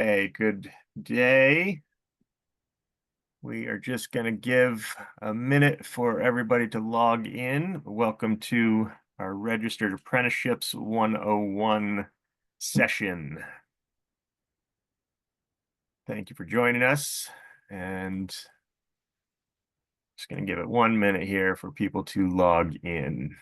Hey, good day. We are just going to give a minute for everybody to log in. Welcome to our Registered Apprenticeships 101 session. Thank you for joining us. And just going to give it 1 minute here for people to log in.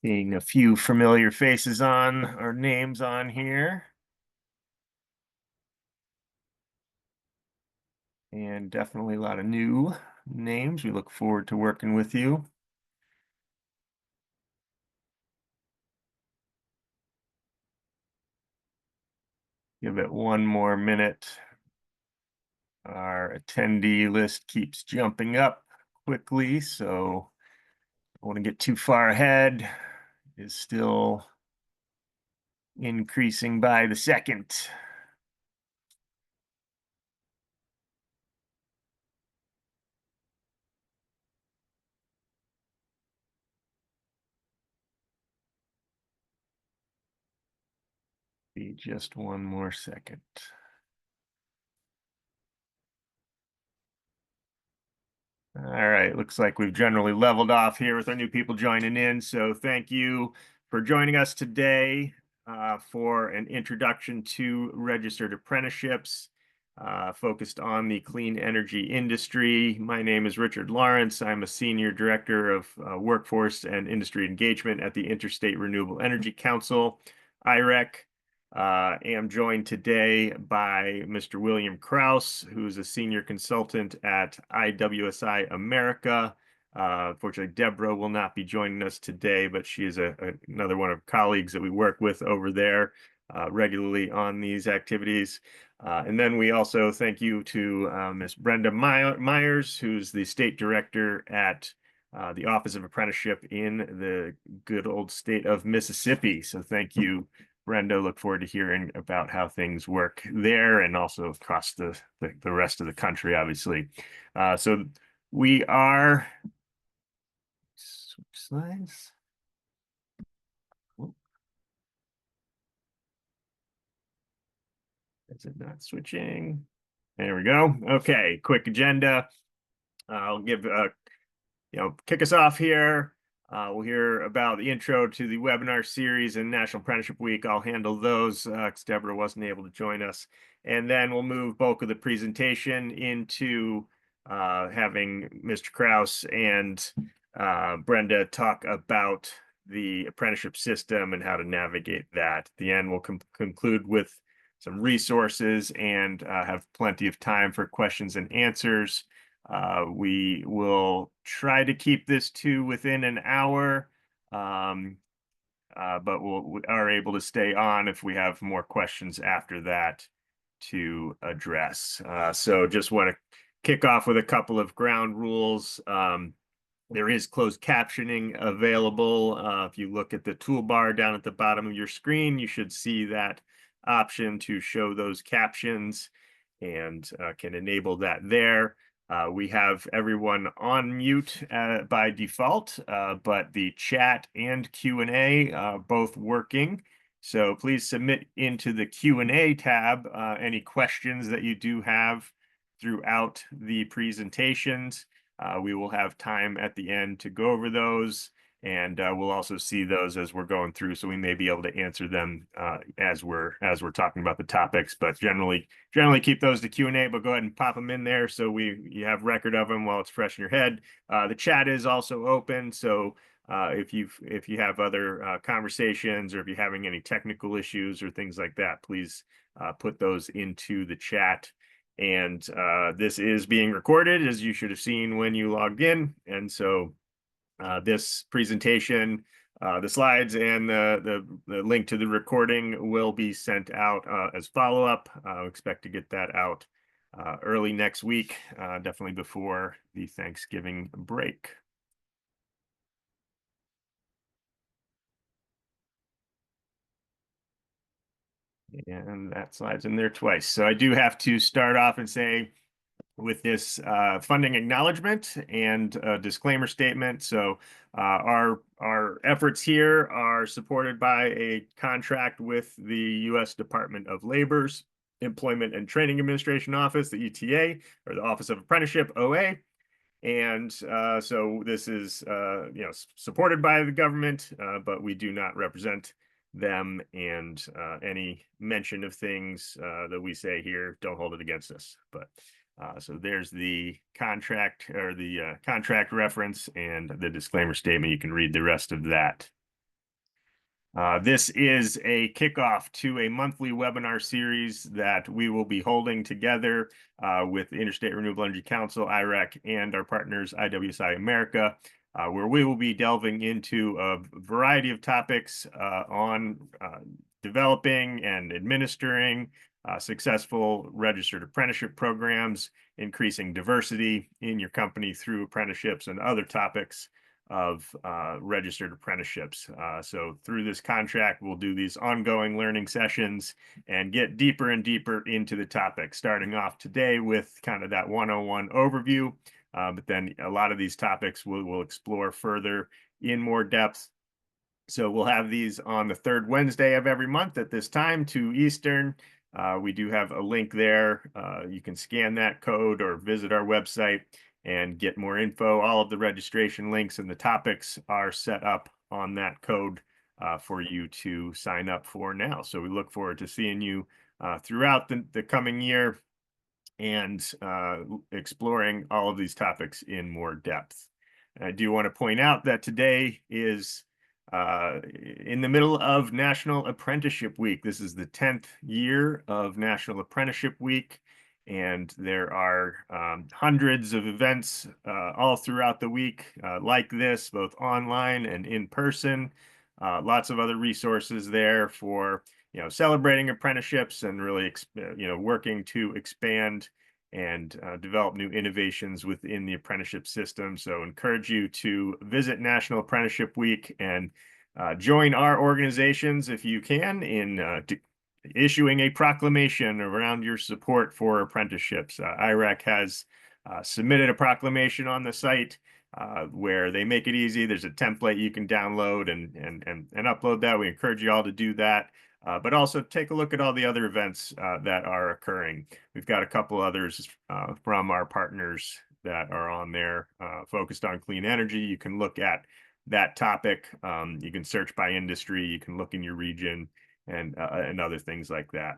Seeing a few familiar faces on or names on here. And definitely a lot of new names. We look forward to working with you. Give it 1 more minute. Our attendee list keeps jumping up quickly, so I want to get too far ahead. It's still increasing by the second. Be just 1 more second. All right, looks like we've generally leveled off here with our new people joining in. So thank you for joining us today for an introduction to registered apprenticeships focused on the clean energy industry. My name is Richard Lawrence. I'm a Senior Director of Workforce and Industry Engagement at the Interstate Renewable Energy Council, IREC. Am joined today by Mr. William Kraus, who's a senior consultant at IWSI America. Fortunately, Deborah will not be joining us today, but she is another one of our colleagues that we work with over there regularly on these activities. And then we also thank you to Ms. Brenda Myers, who's the state director at the Office of Apprenticeship in the good old state of Mississippi. So thank you, Brenda. Look forward to hearing about how things work there and also across the rest of the country, obviously. So we are, switch slides. Is it not switching? There we go. Okay, quick agenda. I'll give kick us off here. We'll hear about the intro to the webinar series and National Apprenticeship Week. I'll handle those because Deborah wasn't able to join us. And then we'll move bulk of the presentation into having Mr. Kraus and Brenda talk about the apprenticeship system and how to navigate that. At the end, we'll conclude with some resources and have plenty of time for questions and answers. We will try to keep this to within an hour, but we are able to stay on if we have more questions after that to address. So just want to kick off with a couple of ground rules. There is closed captioning available. If you look at the toolbar down at the bottom of your screen, you should see that option to show those captions and can enable that there. We have everyone on mute by default, but the chat and Q&A are both working. So please submit into the Q&A tab any questions that you do have throughout the presentations. We will have time at the end to go over those, and we'll also see those as we're going through, so we may be able to answer them as we're talking about the topics. But generally keep those to Q&A, but go ahead and pop them in there so you have record of them while it's fresh in your head. The chat is also open, so if you have other conversations, or if you're having any technical issues or things like that, please put those into the chat. And this is being recorded, as you should have seen when you logged in. And so this presentation, the slides and the link to the recording will be sent out as follow-up. Expect to get that out early next week, definitely before the Thanksgiving break. And that slide's in there twice. So I do have to start off and say, with this funding acknowledgement and disclaimer statement. So our efforts here are supported by a contract with the U.S. Department of Labor's Employment and Training Administration Office, the ETA, or the Office of Apprenticeship, OA. And so this is supported by the government, but we do not represent them, and any mention of things that we say here, don't hold it against us. But so there's the contract, or the contract reference, and the disclaimer statement. You can read the rest of that. This is a kickoff to a monthly webinar series that we will be holding together with the Interstate Renewable Energy Council, IREC, and our partners, IWSI America, where we will be delving into a variety of topics on developing and administering successful registered apprenticeship programs, increasing diversity in your company through apprenticeships, and other topics of registered apprenticeships. So through this contract, we'll do these ongoing learning sessions and get deeper and deeper into the topic, starting off today with kind of that 101 overview. But then a lot of these topics we'll explore further in more depth. So we'll have these on the third Wednesday of every month at this time, 2 Eastern. We do have a link there. You can scan that code or visit our website and get more info. All of the registration links and the topics are set up on that code for you to sign up for now. So we look forward to seeing you throughout the coming year and exploring all of these topics in more depth. I do want to point out that today is in the middle of National Apprenticeship Week. This is the 10th year of National Apprenticeship Week, and there are hundreds of events all throughout the week like this, both online and in person. Lots of other resources there for celebrating apprenticeships and really working to expand and develop new innovations within the apprenticeship system. So encourage you to visit National Apprenticeship Week and join our organizations if you can in issuing a proclamation around your support for apprenticeships. IREC has submitted a proclamation on the site where they make it easy. There's a template you can download and upload that. We encourage you all to do that. But also take a look at all the other events that are occurring. We've got a couple others from our partners that are on there focused on clean energy. You can look at that topic. You can search by industry. You can look in your region and other things like that.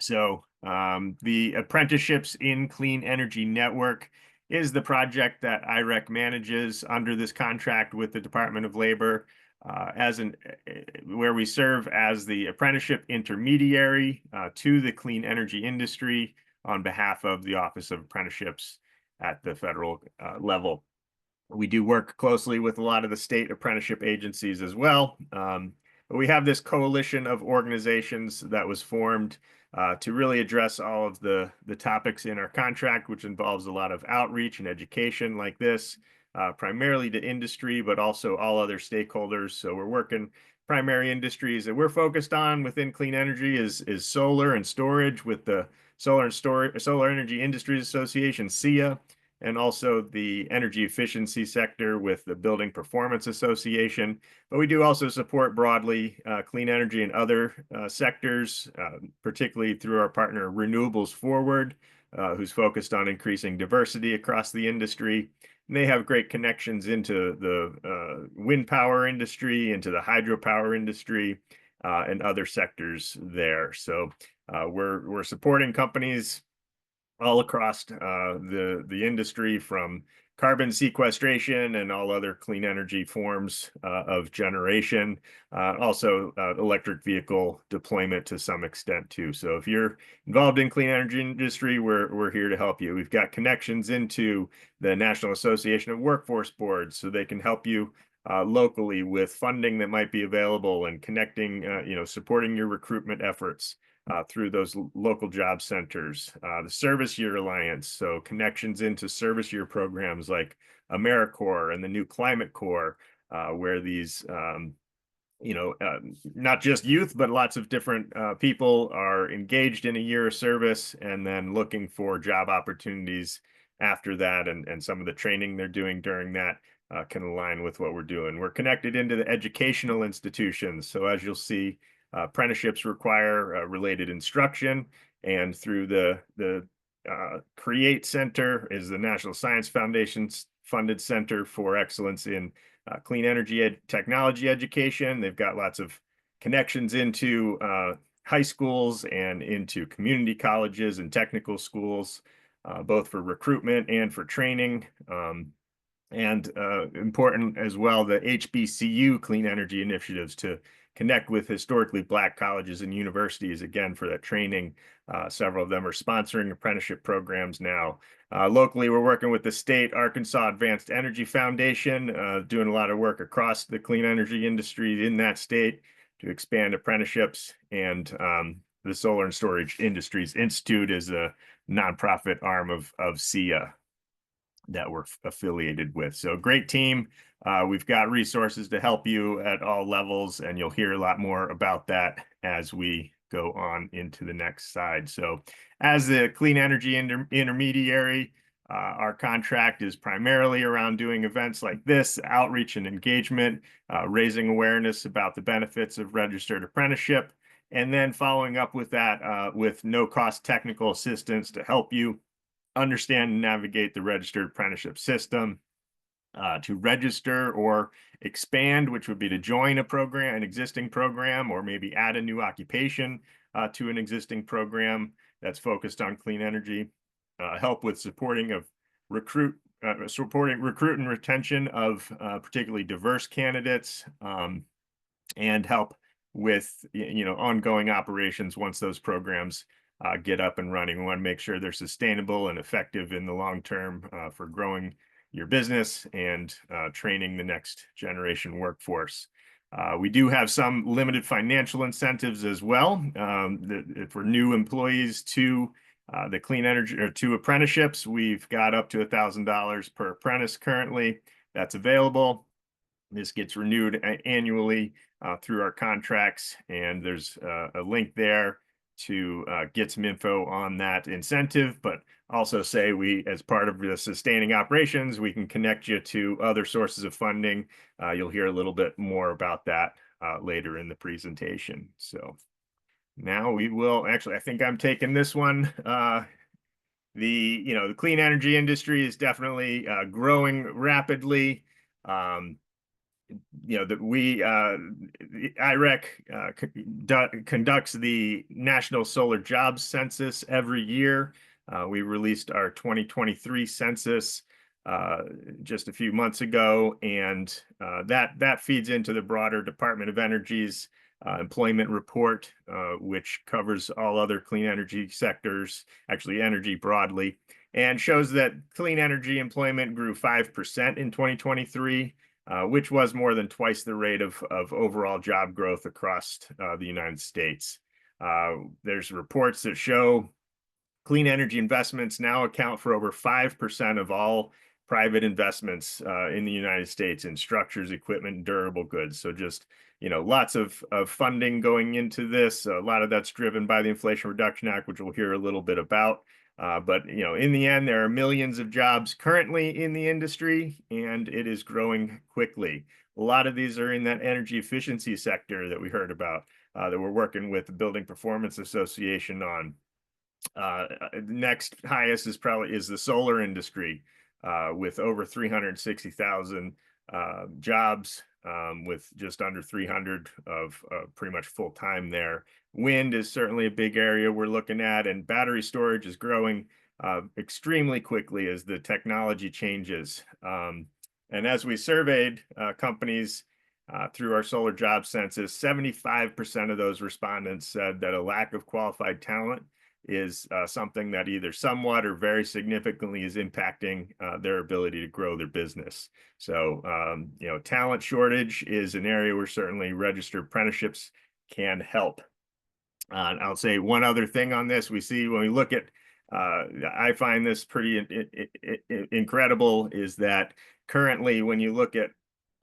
So the Apprenticeships in Clean Energy Network is the project that IREC manages under this contract with the Department of Labor, where we serve as the apprenticeship intermediary to the clean energy industry on behalf of the Office of Apprenticeships at the federal level. We do work closely with a lot of the state apprenticeship agencies as well. But we have this coalition of organizations that was formed to really address all of the topics in our contract, which involves a lot of outreach and education like this, primarily to industry, but also all other stakeholders. So we're working primary industries that we're focused on within clean energy is solar and storage with the Solar Energy Industries Association, SEIA, and also the energy efficiency sector with the Building Performance Association. But we do also support broadly clean energy in other sectors, particularly through our partner Renewables Forward, who's focused on increasing diversity across the industry. And they have great connections into the wind power industry, into the hydropower industry, and other sectors there. So we're supporting companies all across the industry, from carbon sequestration and all other clean energy forms of generation, also electric vehicle deployment to some extent too. So if you're involved in clean energy industry, we're here to help you. We've got connections into the National Association of Workforce Boards, so they can help you locally with funding that might be available and connecting, supporting your recruitment efforts through those local job centers. The Service Year Alliance, so connections into service year programs like AmeriCorps and the new Climate Corps, where these not just youth, but lots of different people are engaged in a year of service and then looking for job opportunities after that. And some of the training they're doing during that can align with what we're doing. We're connected into the educational institutions. So as you'll see, apprenticeships require related instruction. And through the CREATE Center is the National Science Foundation's funded Center for Excellence in clean energy technology education. They've got lots of connections into high schools and into community colleges and technical schools, both for recruitment and for training. And important as well, the HBCU clean energy initiatives to connect with historically Black colleges and universities, again, for that training. Several of them are sponsoring apprenticeship programs now. Locally, we're working with the state Arkansas Advanced Energy Foundation, doing a lot of work across the clean energy industry in that state to expand apprenticeships. And the Solar and Storage Industries Institute is a nonprofit arm of SEIA that we're affiliated with. So great team. We've got resources to help you at all levels, and you'll hear a lot more about that as we go on into the next slide. So as the clean energy intermediary, our contract is primarily around doing events like this, outreach and engagement, raising awareness about the benefits of registered apprenticeship, and then following up with that with no-cost technical assistance to help you understand and navigate the registered apprenticeship system, to register or expand, which would be to join a program, an existing program, or maybe add a new occupation to an existing program that's focused on clean energy, help with supporting recruit and retention of particularly diverse candidates, and help with ongoing operations once those programs get up and running. We want to make sure they're sustainable and effective in the long term for growing your business and training the next generation workforce. We do have some limited financial incentives as well for new employees to the clean energy or to apprenticeships. We've got up to $1,000 per apprentice currently that's available. This gets renewed annually through our contracts, and there's a link there to get some info on that incentive, but also say as part of the sustaining operations, we can connect you to other sources of funding. You'll hear a little bit more about that later in the presentation. So now we will, actually, I think I'm taking this one. The clean energy industry is definitely growing rapidly. The IREC conducts the National Solar Jobs Census every year. We released our 2023 census just a few months ago, and that feeds into the broader Department of Energy's employment report, which covers all other clean energy sectors, actually energy broadly, and shows that clean energy employment grew 5% in 2023. Which was more than twice the rate of overall job growth across the United States. There's reports that show clean energy investments now account for over 5% of all private investments in the United States in structures, equipment, and durable goods. So just, lots of funding going into this. A lot of that's driven by the Inflation Reduction Act, which we'll hear a little bit about. But in the end, there are millions of jobs currently in the industry, and it is growing quickly. A lot of these are in that energy efficiency sector that we heard about, that we're working with the Building Performance Association on. Next highest is the solar industry, with over 360,000 jobs, with just under 300 of pretty much full time there. Wind is certainly a big area we're looking at, and battery storage is growing extremely quickly as the technology changes. And as we surveyed companies through our solar job census, 75% of those respondents said that a lack of qualified talent is something that either somewhat or very significantly is impacting their ability to grow their business. So, talent shortage is an area where certainly registered apprenticeships can help. And I'll say one other thing on this. We see when we look at, I find this pretty incredible, is that currently when you look at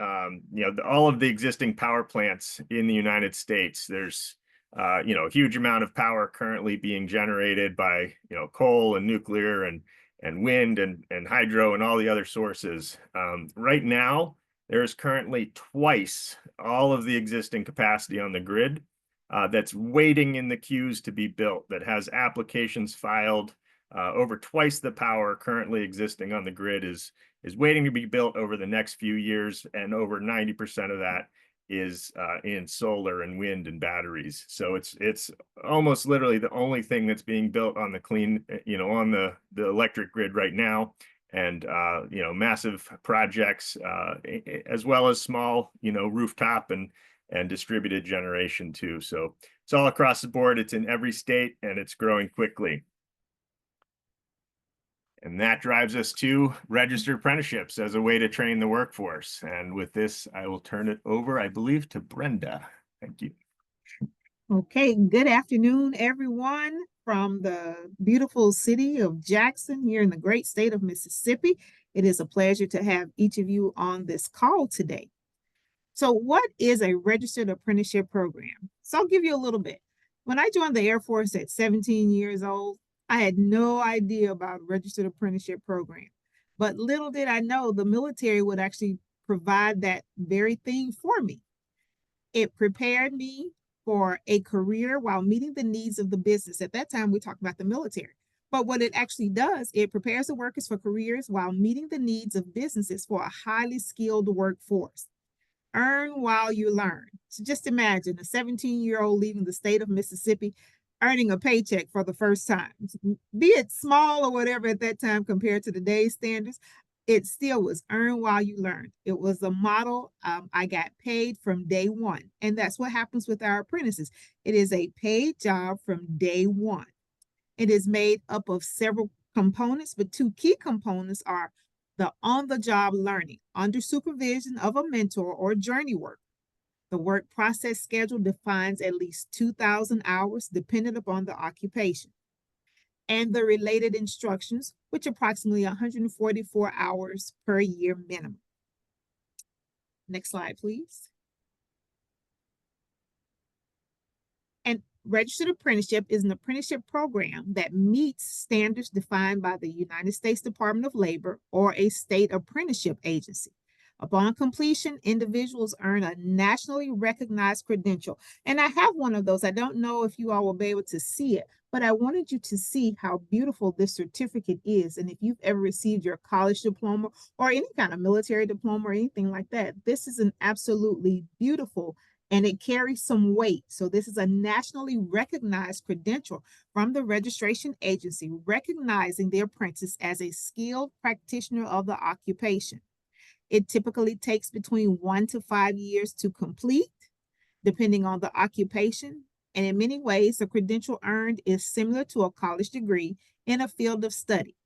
all of the existing power plants in the United States. There's a huge amount of power currently being generated by coal and nuclear and wind and hydro and all the other sources. Right now, there's currently twice all of the existing capacity on the grid that's waiting in the queues to be built, that has applications filed. Over twice the power currently existing on the grid is waiting to be built over the next few years, and over 90% of that is in solar and wind and batteries. So it's almost literally the only thing that's being built on the clean, on the electric grid right now. And massive projects, as well as small, rooftop and distributed generation too. So it's all across the board. It's in every state, and it's growing quickly. And that drives us to registered apprenticeships as a way to train the workforce. And with this, I will turn it over, I believe, to Brenda. Thank you. Okay, good afternoon, everyone, from the beautiful city of Jackson here in the great state of Mississippi. It is a pleasure to have each of you on this call today. So what is a registered apprenticeship program? So I'll give you a little bit. When I joined the Air Force at 17 years old, I had no idea about a registered apprenticeship program. But little did I know the military would actually provide that very thing for me. It prepared me for a career while meeting the needs of the business. At that time, we talked about the military. But what it actually does, it prepares the workers for careers while meeting the needs of businesses for a highly skilled workforce. Earn while you learn. So just imagine a 17-year-old leaving the state of Mississippi, earning a paycheck for the first time. Be it small or whatever at that time compared to today's standards, it still was earn while you learn. It was a model. I got paid from day one. And that's what happens with our apprentices. It is a paid job from day one. It is made up of several components, but two key components are the on-the-job learning under supervision of a mentor or journey work. The work process schedule defines at least 2,000 hours dependent upon the occupation, and the related instructions, which approximately 144 hours per year minimum. Next slide, please. And registered apprenticeship is an apprenticeship program that meets standards defined by the United States Department of Labor or a state apprenticeship agency. Upon completion, individuals earn a nationally recognized credential. And I have one of those. I don't know if you all will be able to see it, but I wanted you to see how beautiful this certificate is. And if you've ever received your college diploma or any kind of military diploma or anything like that, this is an absolutely beautiful, and it carries some weight. So this is a nationally recognized credential from the registration agency, recognizing the apprentice as a skilled practitioner of the occupation. It typically takes between 1 to 5 years to complete, depending on the occupation. And in many ways, the credential earned is similar to a college degree in a field of study.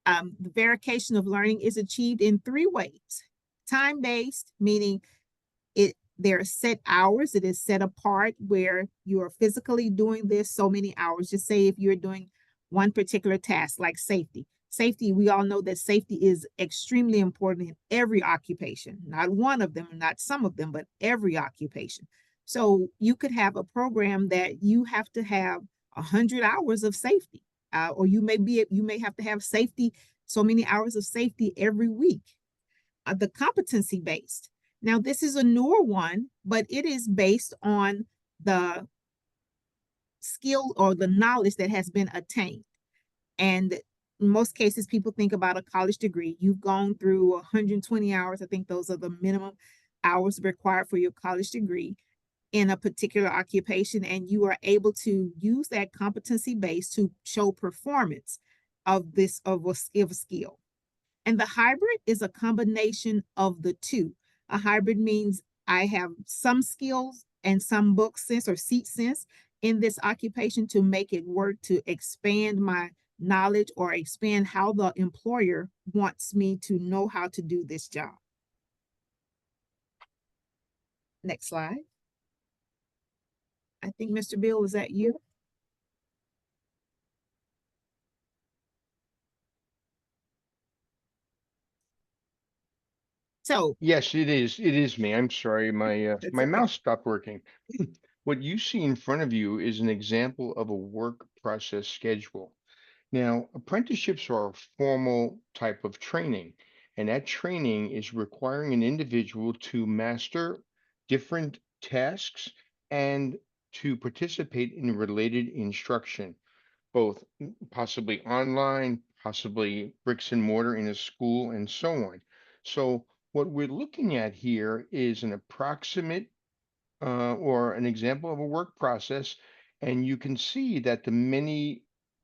The verification of learning is achieved in 3 ways. Time-based, meaning there are set hours. It is set apart where you are physically doing this so many hours. Just say if you're doing one particular task like safety. Safety, we all know that safety is extremely important in every occupation, not one of them, not some of them, but every occupation. So you could have a program that you have to have 100 hours of safety, or you may have to have safety, so many hours of safety every week. The competency based. Now, this is a newer one, but it is based on the skill or the knowledge that has been attained. And in most cases, people think about a college degree. You've gone through 120 hours. I think those are the minimum hours required for your college degree in a particular occupation, and you are able to use that competency base to show performance of a skill. And the hybrid is a combination of the two. A hybrid means I have some skills and some book sense or seat sense in this occupation to make it work, to expand my knowledge or expand how the employer wants me to know how to do this job. Next slide. I think, Mr. Bill, is that you? So Yes, it is. It is me. I'm sorry. that's My okay. mouse stopped working. What you see in front of you is an example of a work process schedule. Now, apprenticeships are a formal type of training, and that training is requiring an individual to master different tasks and to participate in related instruction, both possibly online, possibly bricks and mortar in a school, and so on. So, what we're looking at here is an approximate or an example of a work process, and you can see that the many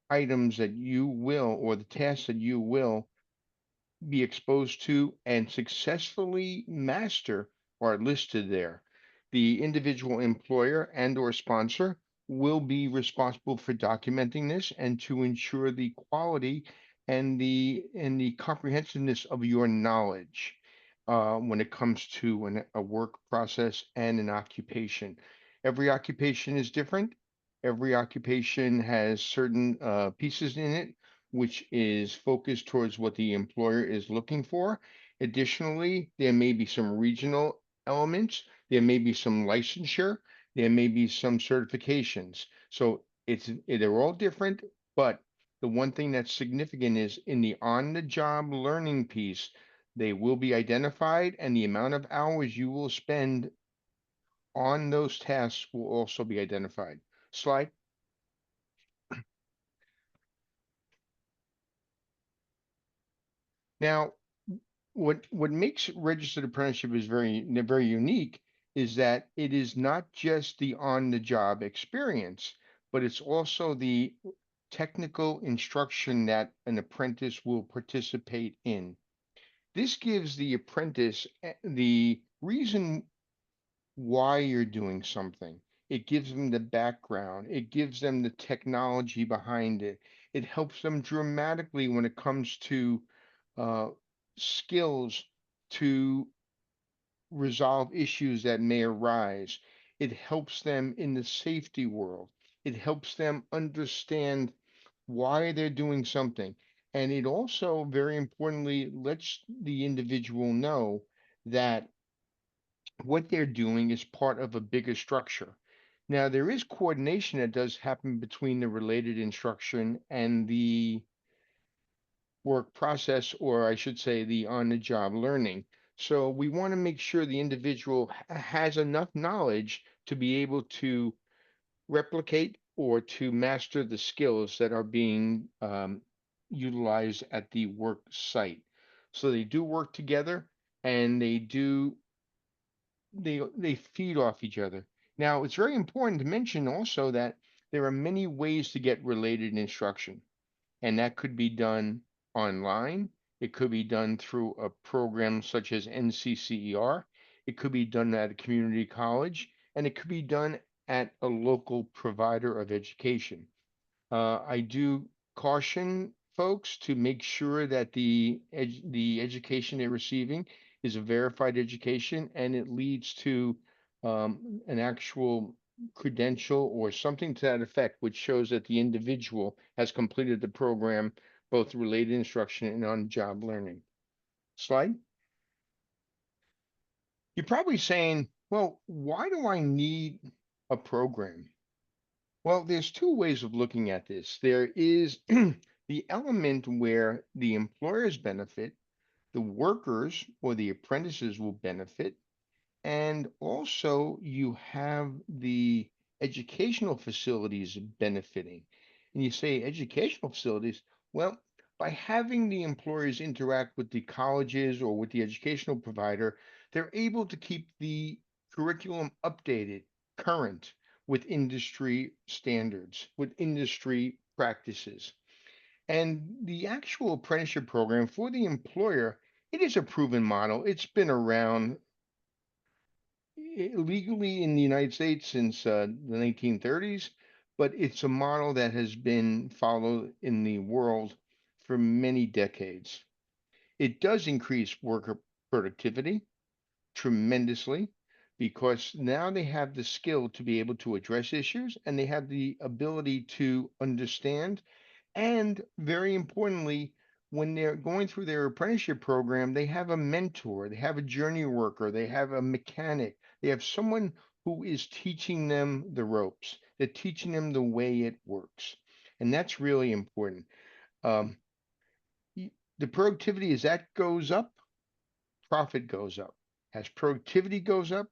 items that you will, or the tasks that you will be exposed to and successfully master are listed there. The individual employer and or sponsor will be responsible for documenting this and to ensure the quality and the comprehensiveness of your knowledge when it comes to a work process and an occupation. Every occupation is different. Every occupation has certain pieces in it which is focused towards what the employer is looking for. Additionally, there may be some regional elements, there may be some licensure, there may be some certifications. So they're all different, but the one thing that's significant is in the on-the-job learning piece, they will be identified and the amount of hours you will spend on those tasks will also be identified. Slide. Now, what makes registered apprenticeship is very unique is that it is not just the on the job experience, but it's also the technical instruction that an apprentice will participate in. This gives the apprentice the reason why you're doing something. It gives them the background, it gives them the technology behind it. It helps them dramatically when it comes to uh, skills to resolve issues that may arise. It helps them in the safety world. It helps them understand why they're doing something. And it also, very importantly, lets the individual know that what they're doing is part of a bigger structure. Now, there is coordination that does happen between the related instruction and the work process, or I should say, the on the job learning. So, we want to make sure the individual has enough knowledge to be able to replicate or to master the skills that are being utilized at the work site. So, they do work together and they feed off each other. Now, it's very important to mention also that there are many ways to get related instruction, and that could be done online. It could be done through a program such as NCCER. It could be done at a community college, and it could be done at a local provider of education. I do caution folks to make sure that the education they're receiving is a verified education and it leads to an actual credential or something to that effect, which shows that the individual has completed the program, both related instruction and on-job learning. Slide. You're probably saying, well, why do I need a program? Well, there's two ways of looking at this. There is the element where the employers benefit, the workers or the apprentices will benefit, and also you have the educational facilities benefiting. And you say educational facilities, well, by having the employers interact with the colleges or with the educational provider, they're able to keep the curriculum updated, current with industry standards, with industry practices. And the actual apprenticeship program for the employer, it is a proven model. It's been around legally in the United States since the 1930s, but it's a model that has been followed in the world for many decades. It does increase worker productivity tremendously because now they have the skill to be able to address issues and they have the ability to understand and very importantly, when they're going through their apprenticeship program, they have a mentor, they have a journey worker, they have a mechanic, they have someone who is teaching them the ropes. They're teaching them the way it works. And that's really important. Um, the productivity, as that goes up, profit goes up. As productivity goes up,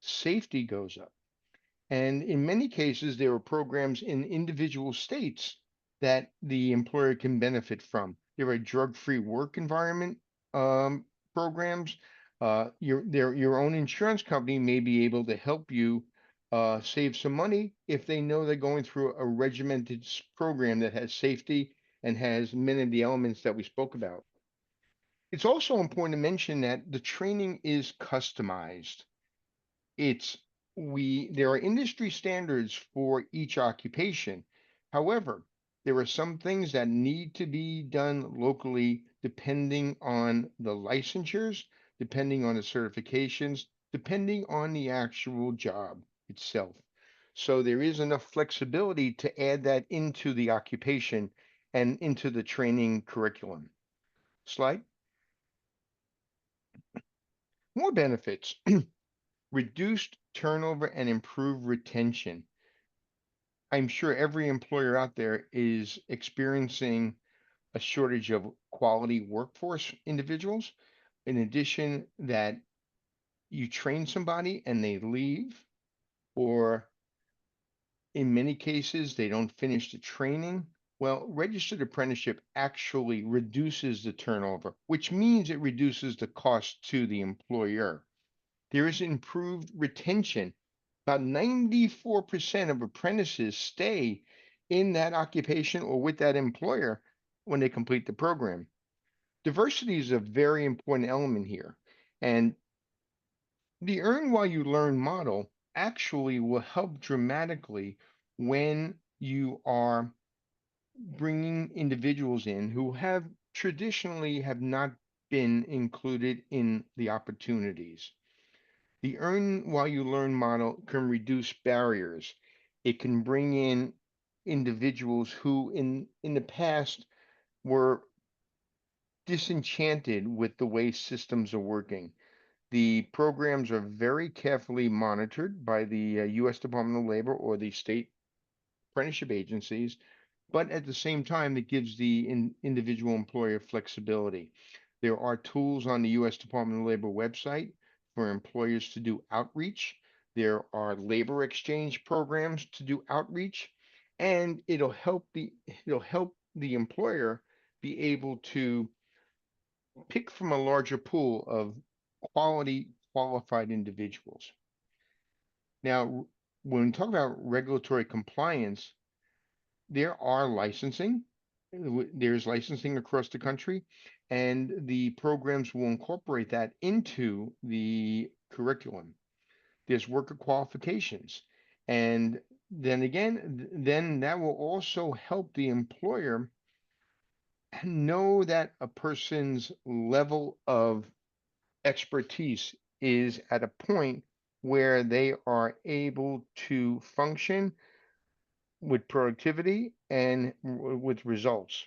safety goes up. And in many cases, there are programs in individual states that the employer can benefit from. There are drug-free work environment programs. Your own insurance company may be able to help you save some money if they know they're going through a regimented program that has safety and has many of the elements that we spoke about. It's also important to mention that the training is customized. It's there are industry standards for each occupation. However, there are some things that need to be done locally depending on the licensures, depending on the certifications, depending on the actual job itself. So there is enough flexibility to add that into the occupation and into the training curriculum. Slide. More benefits. Reduced turnover and improved retention. I'm sure every employer out there is experiencing a shortage of quality workforce individuals. In addition, that you train somebody and they leave, or in many cases, they don't finish the training. Well, registered apprenticeship actually reduces the turnover, which means it reduces the cost to the employer. There is improved retention. About 94% of apprentices stay in that occupation or with that employer when they complete the program. Diversity is a very important element here. And the earn while you learn model actually will help dramatically when you are bringing individuals in who have traditionally have not been included in the opportunities. The earn while you learn model can reduce barriers. It can bring in individuals who in the past were disenchanted with the way systems are working. The programs are very carefully monitored by the U.S. Department of Labor or the state apprenticeship agencies, but at the same time, it gives the individual employer flexibility. There are tools on the U.S. Department of Labor website for employers to do outreach. There are labor exchange programs to do outreach, and it'll help the employer be able to pick from a larger pool of qualified individuals. Now, when we talk about regulatory compliance, there are licensing. There's licensing across the country, and the programs will incorporate that into the curriculum. There's worker qualifications. And then again, then that will also help the employer know that a person's level of expertise is at a point where they are able to function with productivity and with results.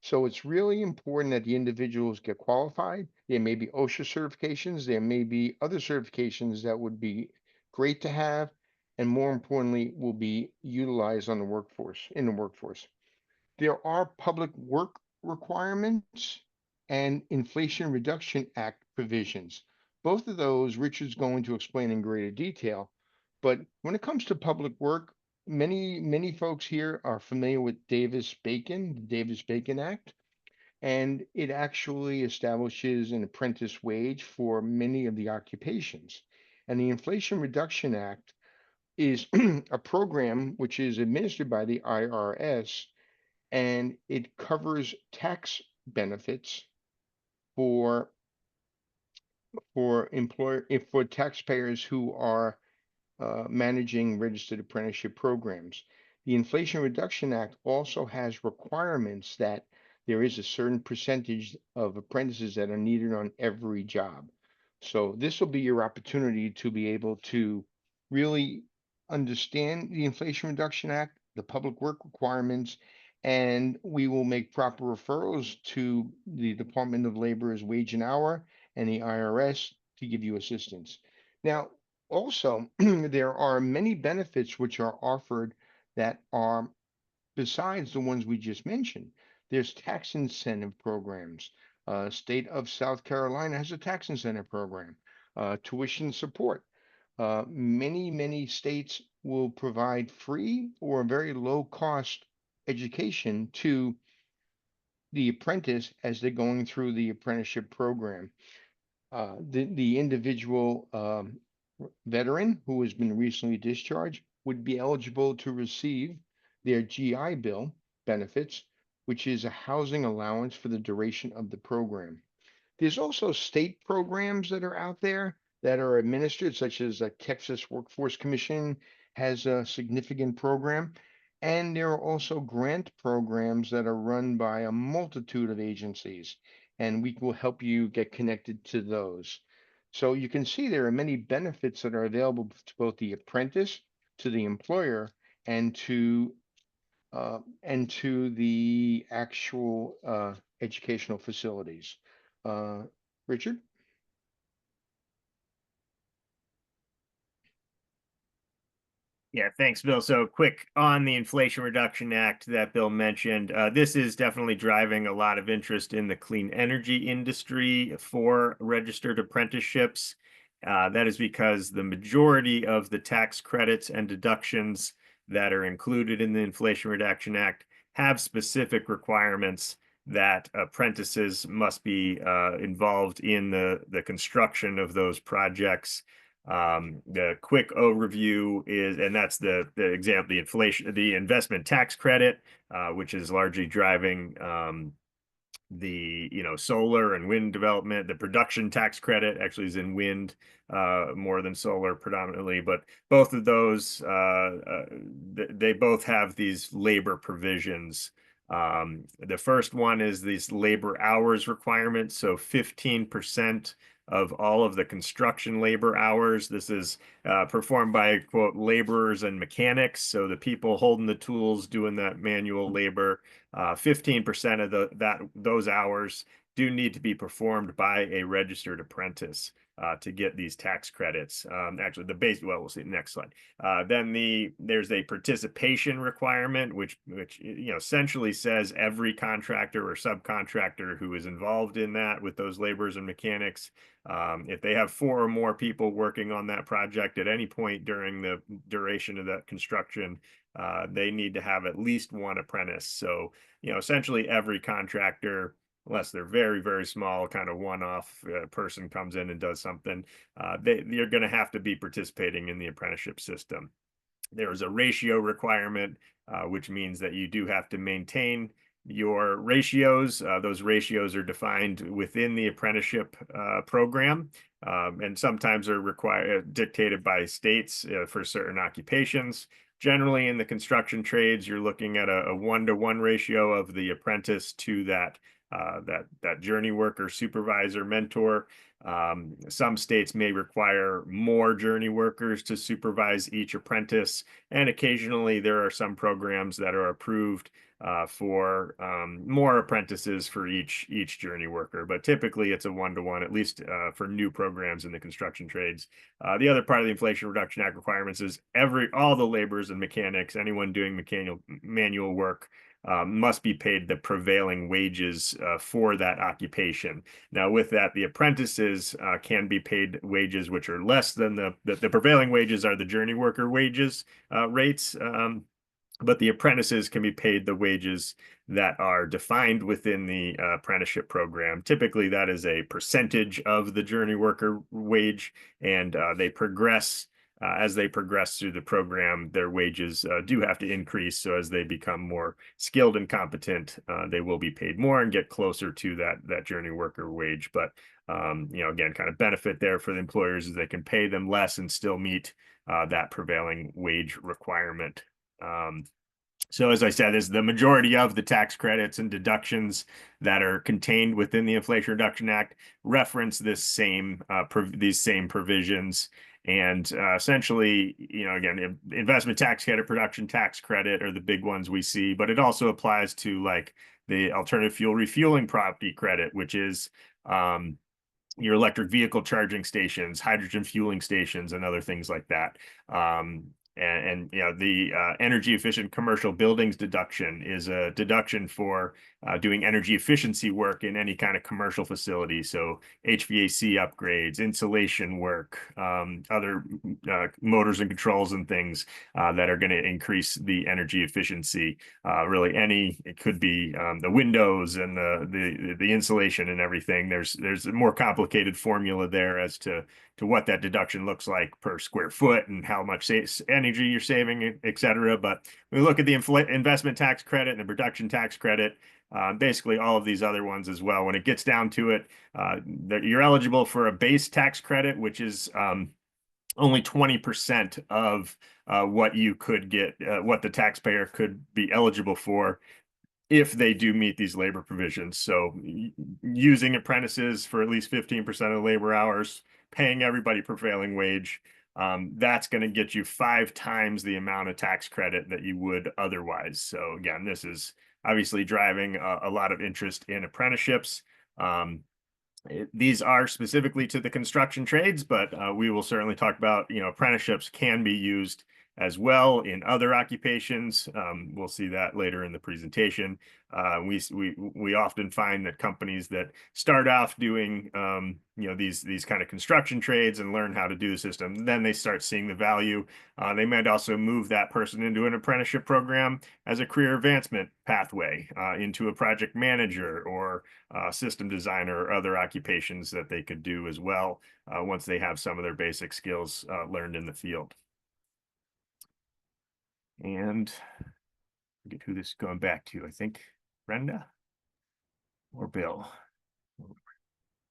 So it's really important that the individuals get qualified. There may be OSHA certifications, there may be other certifications that would be great to have, and more importantly, will be utilized on the workforce, in the workforce. There are public work requirements and Inflation Reduction Act provisions. Both of those Richard's going to explain in greater detail. But when it comes to public work, many folks here are familiar with Davis-Bacon, the Davis-Bacon Act, and it actually establishes an apprentice wage for many of the occupations. And the Inflation Reduction Act is a program which is administered by the IRS, and it covers tax benefits for for taxpayers who are managing registered apprenticeship programs. The Inflation Reduction Act also has requirements that there is a certain percentage of apprentices that are needed on every job. So this will be your opportunity to be able to really understand the Inflation Reduction Act, the public work requirements, and we will make proper referrals to the Department of Labor's Wage and Hour and the IRS to give you assistance. Now, also, there are many benefits which are offered that are besides the ones we just mentioned. There's tax incentive programs. State of South Carolina has a tax incentive program. Tuition support. Many states will provide free or very low cost education to the apprentice as they're going through the apprenticeship program. The individual veteran who has been recently discharged would be eligible to receive their GI Bill benefits, which is a housing allowance for the duration of the program. There's also state programs that are out there that are administered, such as the Texas Workforce Commission has a significant program. And there are also grant programs that are run by a multitude of agencies, and we will help you get connected to those. So you can see there are many benefits that are available to both the apprentice, to the employer, and to the actual educational facilities. Richard? Yeah, thanks, Bill. So quick on the Inflation Reduction Act that Bill mentioned. This is definitely driving a lot of interest in the clean energy industry for registered apprenticeships. That is because the majority of the tax credits and deductions that are included in the Inflation Reduction Act have specific requirements that apprentices must be involved in the construction of those projects. The quick overview is, and that's the example, the investment tax credit, which is largely driving the solar and wind development. The production tax credit actually is in wind more than solar predominantly, but both of those they both have these labor provisions. The first one is these labor hours requirements, so 15% of all of the construction labor hours. This is performed by, quote, laborers and mechanics, so the people holding the tools doing that manual labor. 15% of those hours do need to be performed by a registered apprentice to get these tax credits. Actually, we'll see next slide. Then there's a participation requirement, which essentially says every contractor or subcontractor who is involved in that with those laborers and mechanics, if they have 4 or more people working on that project at any point during the duration of that construction, they need to have at least one apprentice. So, essentially every contractor, unless they're very, very small, kind of one-off person comes in and does something, you're going to have to be participating in the apprenticeship system. There's a ratio requirement, which means that you do have to maintain your ratios. Those ratios are defined within the apprenticeship program, and sometimes are dictated by states for certain occupations. Generally, in the construction trades, you're looking at a 1-to-1 ratio of the apprentice to that journey worker, supervisor, mentor. Some states may require more journey workers to supervise each apprentice, and occasionally there are some programs that are approved for more apprentices for each journey worker, but typically it's a 1-to-1, at least for new programs in the construction trades. The other part of the Inflation Reduction Act requirements is all the laborers and mechanics, anyone doing manual work, must be paid the prevailing wages for that occupation. Now, with that, the apprentices can be paid wages which are less than the prevailing wages are the journey worker wages rates. But the apprentices can be paid the wages that are defined within the apprenticeship program. Typically, that is a percentage of the journey worker wage, and they progress as they progress through the program. Their wages do have to increase. So as they become more skilled and competent, they will be paid more and get closer to that journey worker wage. But again, kind of benefit there for the employers is they can pay them less and still meet that prevailing wage requirement. So as I said, is the majority of the tax credits and deductions that are contained within the Inflation Reduction Act reference these same provisions. And essentially, again, investment tax credit, production tax credit are the big ones we see, but it also applies to like the alternative fuel refueling property credit, which is your electric vehicle charging stations, hydrogen fueling stations, and other things like that. The energy efficient commercial buildings deduction is a deduction for doing energy efficiency work in any kind of commercial facility. So HVAC upgrades, insulation work, other motors and controls and things that are going to increase the energy efficiency. Really, it could be the windows and the insulation and everything. There's a more complicated formula there as to what that deduction looks like per square foot and how much energy you're saving, et cetera. But we look at the investment tax credit and the production tax credit, basically all of these other ones as well. When it gets down to it, you're eligible for a base tax credit, which is only 20% of what you could get, what the taxpayer could be eligible for if they do meet these labor provisions. So using apprentices for at least 15% of labor hours, paying everybody prevailing wage, that's going to get you 5 times the amount of tax credit that you would otherwise. So again, this is obviously driving a lot of interest in apprenticeships. These are specifically to the construction trades, but we will certainly talk about, apprenticeships can be used as well in other occupations. We'll see that later in the presentation. We often find that companies that start off doing these kind of construction trades and learn how to do the system, then they start seeing the value. They might also move that person into an apprenticeship program as a career advancement pathway into a project manager or system designer or other occupations that they could do as well once they have some of their basic skills learned in the field. And forget who this is going back to. I think Brenda or Bill. I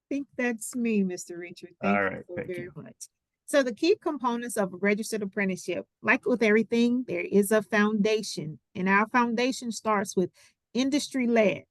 think that's me, Mr. Richard. Thank you so very much. So the key components of a registered apprenticeship, like with everything, there is a foundation, and our foundation starts with industry-led.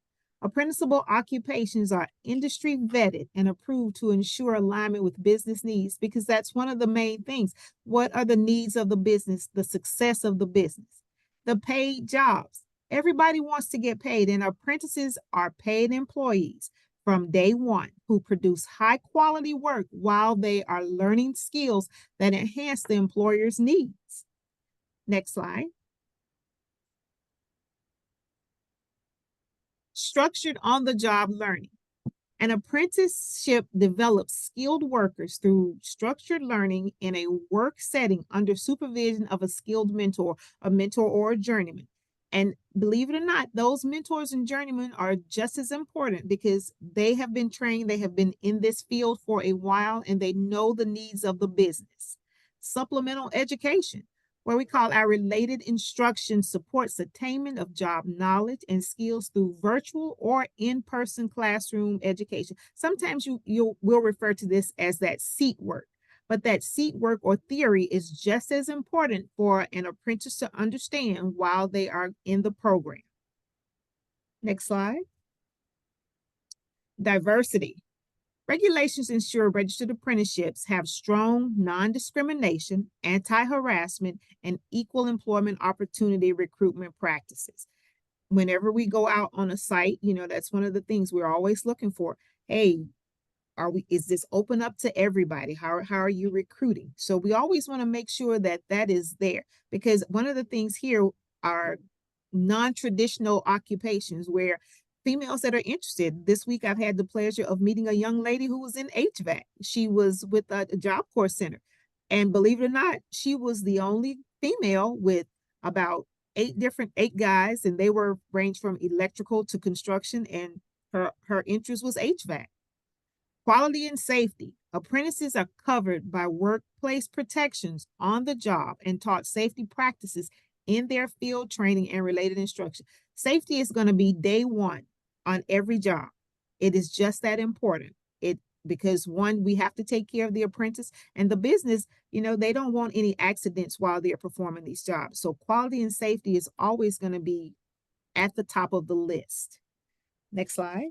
Apprenticeable occupations are industry vetted and approved to ensure alignment with business needs, because that's one of the main things. What are the needs of the business, the success of the business? The paid jobs. Everybody wants to get paid, and apprentices are paid employees from day one who produce high quality work while they are learning skills that enhance the employer's needs. Next slide. Structured on-the-job learning. An apprenticeship develops skilled workers through structured learning in a work setting under supervision of a skilled mentor, a mentor or a journeyman. And believe it or not, those mentors and journeymen are just as important because they have been trained, they have been in this field for a while, and they know the needs of the business. Supplemental education, where we call our related instruction, supports attainment of job knowledge and skills through virtual or in-person classroom education. Sometimes you will refer to this as that seat work, but that seat work or theory is just as important for an apprentice to understand while they are in the program. Next slide. Diversity. Regulations ensure registered apprenticeships have strong non-discrimination, anti-harassment, and equal employment opportunity recruitment practices. Whenever we go out on a site, that's one of the things we're always looking for. Hey, is this open up to everybody? How are you recruiting? So we always want to make sure that that is there, because one of the things here are non-traditional occupations where females that are interested. This week, I've had the pleasure of meeting a young lady who was in HVAC. She was with a Job Corps Center. And believe it or not, she was the only female with about 8 guys, and they were ranged from electrical to construction, and her interest was HVAC. Quality and safety. Apprentices are covered by workplace protections on the job and taught safety practices in their field training and related instruction. Safety is going to be day one on every job. It is just that important. Because one, we have to take care of the apprentice, and the business, they don't want any accidents while they're performing these jobs. So quality and safety is always going to be at the top of the list. Next slide.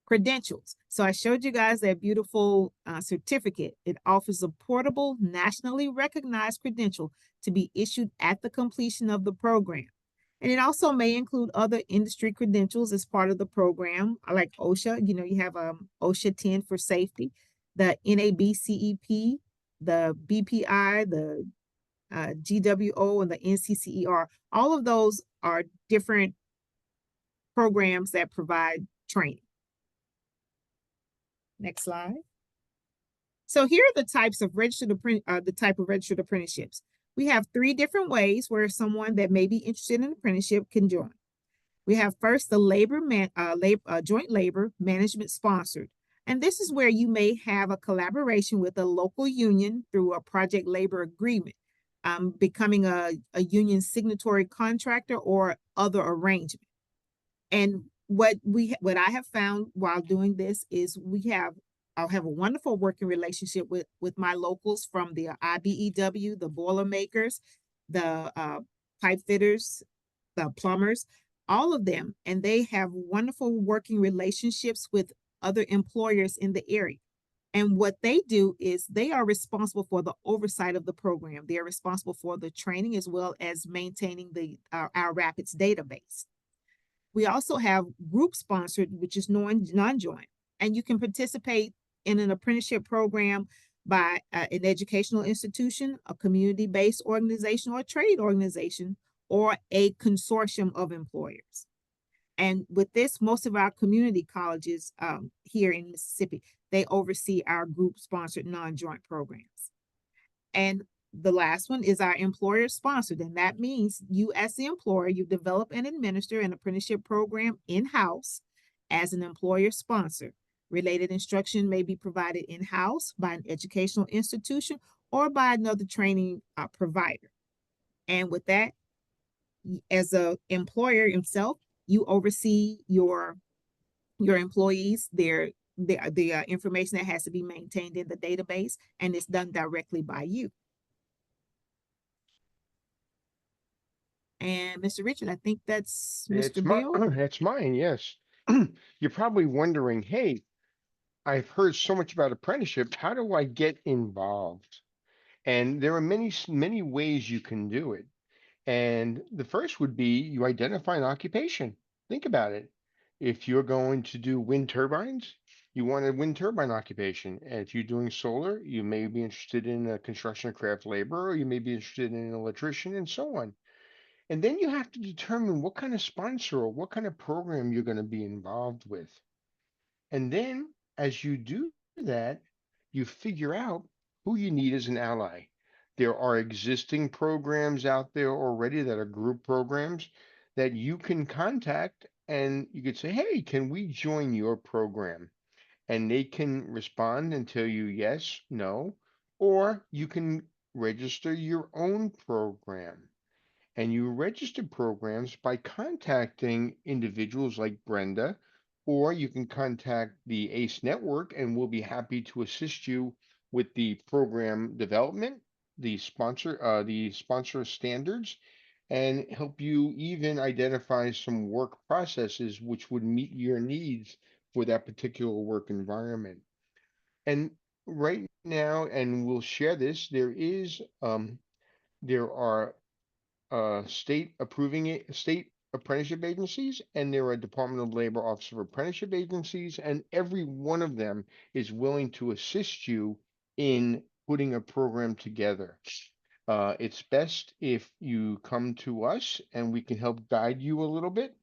Credentials. So I showed you guys that beautiful certificate. It offers a portable, nationally recognized credential to be issued at the completion of the program. And it also may include other industry credentials as part of the program, like OSHA. You have OSHA 10 for safety, the NABCEP, the BPI, the GWO, and the NCCER. All of those are different programs that provide training. Next slide. So here are the types of registered apprenticeships. We have 3 different ways where someone that may be interested in an apprenticeship can join. We have first the joint labor management sponsored. And this is where you may have a collaboration with a local union through a project labor agreement, becoming a union signatory contractor or other arrangement. And what I have found while doing this is I'll have a wonderful working relationship with my locals from the IBEW, the Boilermakers, the pipe fitters, the plumbers, all of them. And they have wonderful working relationships with other employers in the area. And what they do is they are responsible for the oversight of the program. They are responsible for the training as well as maintaining our Rapids database. We also have group sponsored, which is non-joint, and you can participate in an apprenticeship program by an educational institution, a community-based organization, or a trade organization, or a consortium of employers. And with this, most of our community colleges here in Mississippi, they oversee our group-sponsored non-joint programs. And the last one is our employer sponsored, and that means you as the employer, you develop and administer an apprenticeship program in-house as an employer sponsor. Related instruction may be provided in-house by an educational institution or by another training provider. And with that, as an employer himself, you oversee your employees, the information that has to be maintained in the database, and it's done directly by you. And Mr. Richard, I think that's Mr. Bill. That's mine, yes. You're probably wondering, hey, I've heard so much about apprenticeship. How do I get involved? And there are many ways you can do it. And the first would be you identify an occupation. Think about it. If you're going to do wind turbines, you want a wind turbine occupation. And if you're doing solar, you may be interested in a construction craft laborer, or you may be interested in an electrician, and so on. And then you have to determine what kind of sponsor or what kind of program you're going to be involved with. And then as you do that, you figure out who you need as an ally. There are existing programs out there already that are group programs that you can contact, and you could say, hey, can we join your program? And they can respond and tell you yes, no, or you can register your own program. And you register programs by contacting individuals like Brenda, or you can contact the ACE network and we'll be happy to assist you with the program development, the sponsor standards, and help you even identify some work processes which would meet your needs for that particular work environment. And right now, and we'll share this, there are state apprenticeship agencies, and there are Department of Labor Office of Apprenticeship agencies, and every one of them is willing to assist you in putting a program together. It's best if you come to us and we can help guide you a little bit,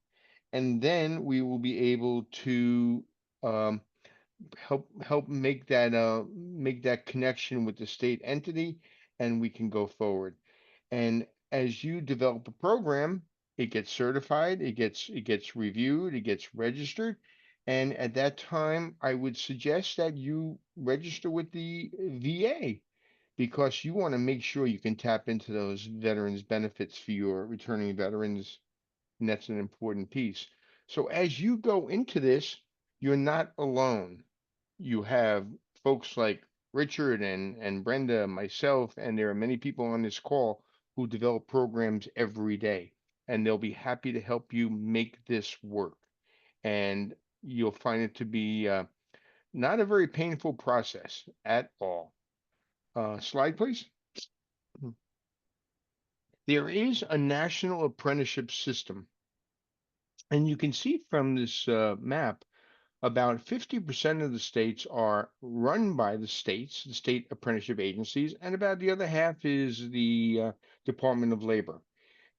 and then we will be able to um, help make that connection with the state entity, and we can go forward. And as you develop a program, it gets certified, it gets reviewed, it gets registered. And at that time, I would suggest that you register with the VA because you want to make sure you can tap into those veterans benefits for your returning veterans, and that's an important piece. So as you go into this, you're not alone. You have folks like Richard and Brenda, myself, and there are many people on this call who develop programs every day, and they'll be happy to help you make this work. And you'll find it to be not a very painful process at all. Slide, please. There is a national apprenticeship system, and you can see from this map, about 50% of the states are run by the states, the state apprenticeship agencies, and about the other half is the Department of Labor.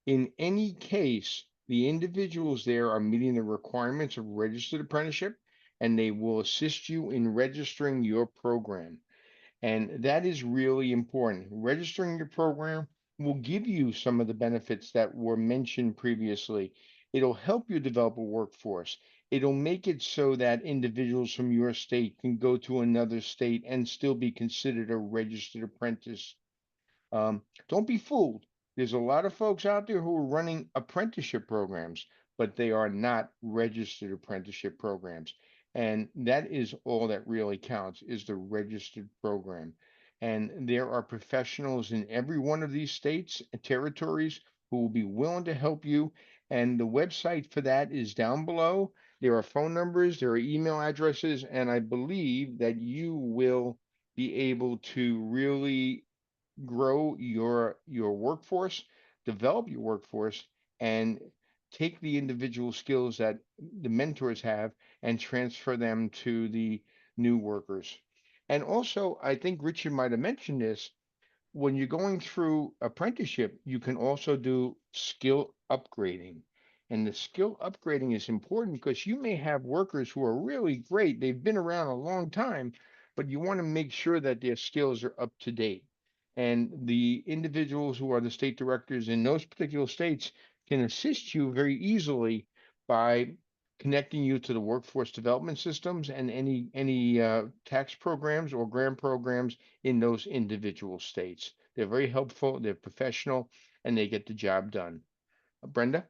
In any case, the individuals there are meeting the requirements of registered apprenticeship, and they will assist you in registering your program. And that is really important. Registering your program will give you some of the benefits that were mentioned previously. It'll help you develop a workforce. It'll make it so that individuals from your state can go to another state and still be considered a registered apprentice. Don't be fooled. There's a lot of folks out there who are running apprenticeship programs, but they are not registered apprenticeship programs. And that is all that really counts, is the registered program. And there are professionals in every one of these states and territories who will be willing to help you. And the website for that is down below. There are phone numbers, there are email addresses, and I believe that you will be able to really grow your workforce, develop your workforce, and take the individual skills that the mentors have and transfer them to the new workers. And also, I think Richard might have mentioned this, when you're going through apprenticeship, you can also do skill upgrading. And the skill upgrading is important because you may have workers who are really great. They've been around a long time, but you want to make sure that their skills are up to date. And the individuals who are the state directors in those particular states can assist you very easily by connecting you to the workforce development systems and any tax programs or grant programs in those individual states. They're very helpful, they're professional, and they get the job done. Brenda?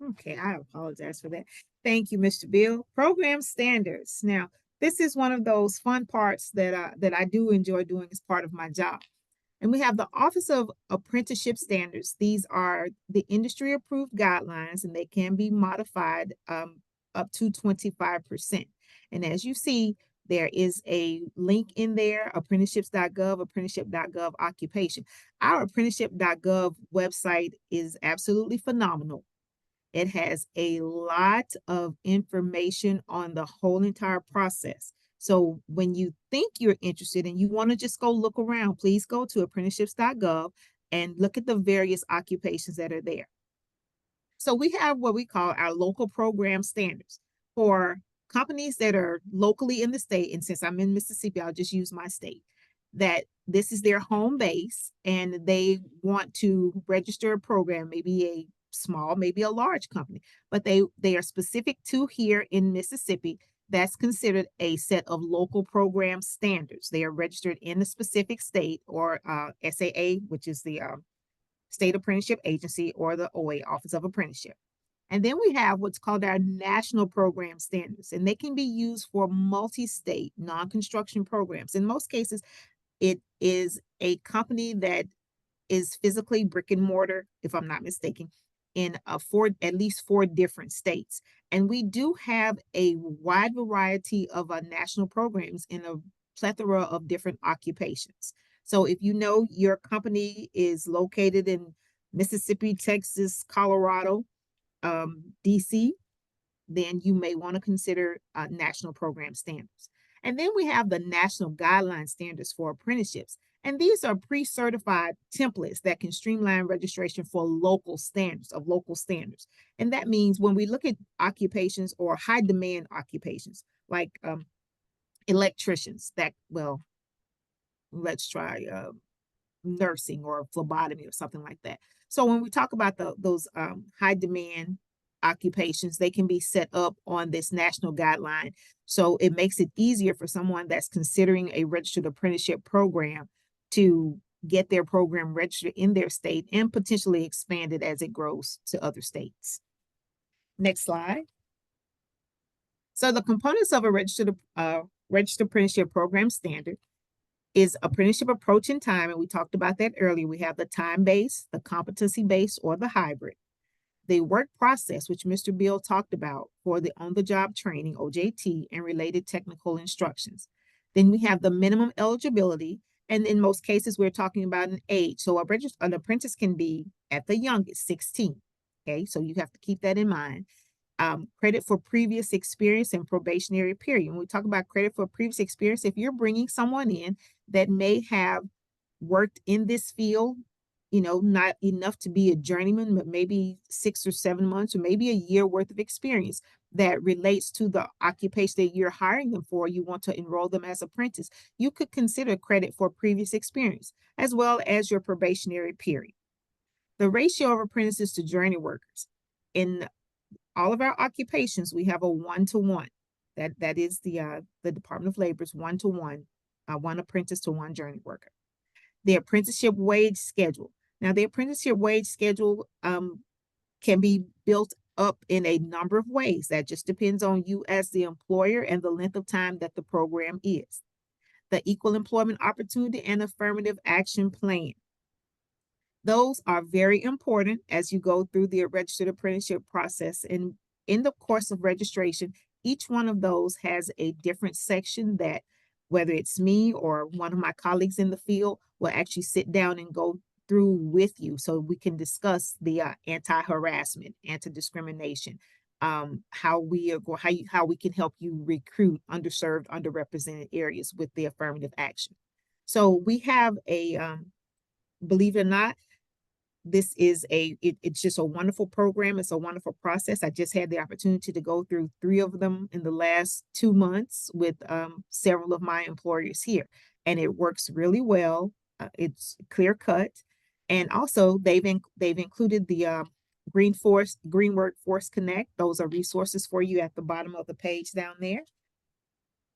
Okay, I apologize for that. Thank you, Mr. Bill. Program standards. Now, this is one of those fun parts that I do enjoy doing as part of my job. And we have the Office of Apprenticeship Standards. These are the industry approved guidelines, and they can be modified up to 25%. And as you see, there is a link in there, apprenticeships.gov, apprenticeship.gov occupation. Our apprenticeship.gov website is absolutely phenomenal. It has a lot of information on the whole entire process. So when you think you're interested and you want to just go look around, please go to apprenticeships.gov and look at the various occupations that are there. So we have what we call our local program standards for companies that are locally in the state. And since I'm in Mississippi, I'll just use my state, that this is their home base and they want to register a program, maybe a small, maybe a large company, but they are specific to here in Mississippi. That's considered a set of local program standards. They are registered in the specific state or SAA, which is the State Apprenticeship Agency, or the OA, Office of Apprenticeship. And then we have what's called our national program standards, and they can be used for multi-state non-construction programs. In most cases, it is a company that is physically brick and mortar, if I'm not mistaken, in at least 4 different states. And we do have a wide variety of national programs in a plethora of different occupations. So if you know your company is located in Mississippi, Texas, Colorado, DC, then you may want to consider national program standards. And then we have the national guideline standards for apprenticeships. And these are pre-certified templates that can streamline registration for local standards. And that means when we look at occupations or high demand occupations, like electricians, let's try nursing or phlebotomy or something like that. So when we talk about those high demand occupations, they can be set up on this national guideline. So it makes it easier for someone that's considering a registered apprenticeship program to get their program registered in their state and potentially expand it as it grows to other states. Next slide. So the components of a registered apprenticeship program standard is apprenticeship approach in time, and we talked about that earlier. We have the time-based, the competency-based, or the hybrid. The work process, which Mr. Bill talked about for the on-the-job training, OJT, and related technical instructions. Then we have the minimum eligibility, and in most cases, we're talking about an age. So an apprentice can be at the youngest, 16. Okay, so you have to keep that in mind. Credit for previous experience and probationary period. When we talk about credit for previous experience, if you're bringing someone in that may have worked in this field, not enough to be a journeyman, but maybe 6 or 7 months or maybe a year worth of experience that relates to the occupation that you're hiring them for, you want to enroll them as apprentice, you could consider credit for previous experience as well as your probationary period. The ratio of apprentices to journey workers. In all of our occupations, we have a 1-to-1. That is the Department of Labor's 1-to-1, 1 apprentice to 1 journey worker. The apprenticeship wage schedule. Now, the apprenticeship wage schedule can be built up in a number of ways. That just depends on you as the employer and the length of time that the program is. The Equal Employment Opportunity and Affirmative Action Plan. Those are very important as you go through the registered apprenticeship process. And in the course of registration, each one of those has a different section that, whether it's me or one of my colleagues in the field, will actually sit down and go through with you so we can discuss the anti-harassment, anti-discrimination, how we can help you recruit underserved, underrepresented areas with the affirmative action. So we have a, believe it or not, this is it's just a wonderful program. It's a wonderful process. I just had the opportunity to go through 3 of them in the last 2 months with several of my employers here, and it works really well. It's clear cut, and also they've included the Green Workforce Connect. Those are resources for you at the bottom of the page down there.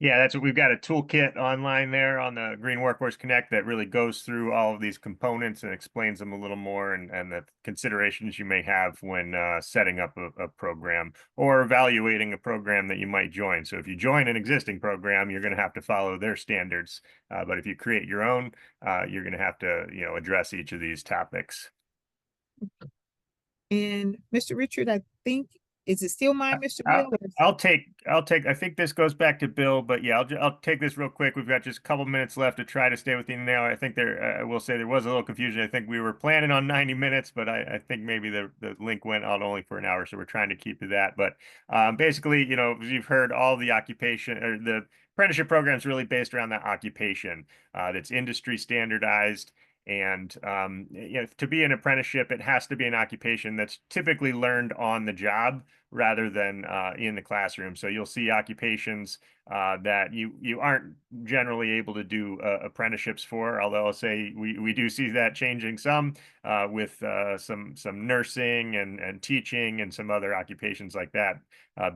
Yeah, that's what we've got, a toolkit online there on the Green Workforce Connect that really goes through all of these components and explains them a little more, and the considerations you may have when setting up a program or evaluating a program that you might join. So if you join an existing program, you're going to have to follow their standards. But if you create your own, you're going to have to, address each of these topics. And Mr. Richard, I think, is it still mine, Mr. Bill? I'll take, I think this goes back to Bill, but yeah, I'll take this real quick. We've got just a couple minutes left to try to stay within an hour. I think I will say there was a little confusion. I think we were planning on 90 minutes, but I think maybe the link went out only for an hour. So we're trying to keep to that. But basically, you've heard all the occupation, or the apprenticeship program is really based around that occupation that's industry standardized. And to be an apprenticeship, it has to be an occupation that's typically learned on the job rather than in the classroom. So you'll see occupations that you aren't generally able to do apprenticeships for, although I'll say we do see that changing some with some nursing and teaching and some other occupations like that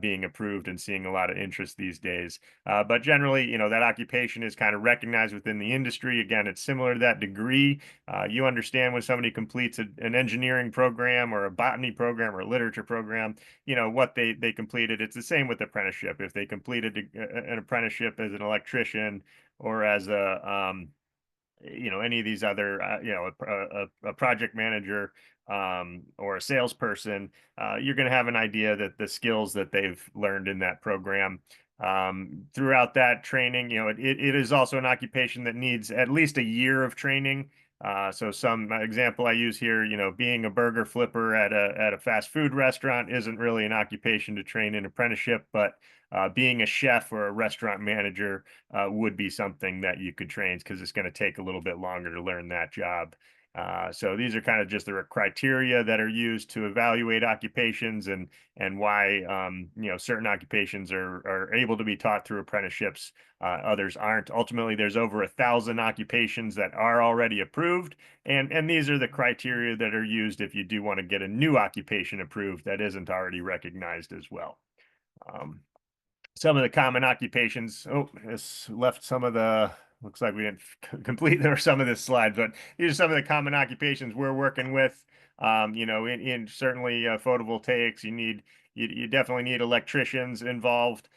being approved and seeing a lot of interest these days. But generally, that occupation is kind of recognized within the industry. Again, it's similar to that degree. You understand when somebody completes an engineering program or a botany program or a literature program, what they completed. It's the same with apprenticeship. If they completed an apprenticeship as an electrician or as any of these other, a project manager or a salesperson, you're going to have an idea that the skills that they've learned in that program throughout that training, it is also an occupation that needs at least a year of training. So some example I use here, being a burger flipper at a fast food restaurant isn't really an occupation to train in apprenticeship, but being a chef or a restaurant manager would be something that you could train, because it's going to take a little bit longer to learn that job. So these are kind of just the criteria that are used to evaluate occupations and why certain occupations are able to be taught through apprenticeships, others aren't. Ultimately, there's over 1,000 occupations that are already approved, and these are the criteria that are used if you do want to get a new occupation approved that isn't already recognized as well. Some of the common occupations. Oh, this left some of the. Looks like we didn't complete some of this slide, but these are some of the common occupations we're working with. In certainly photovoltaics, you definitely need electricians involved.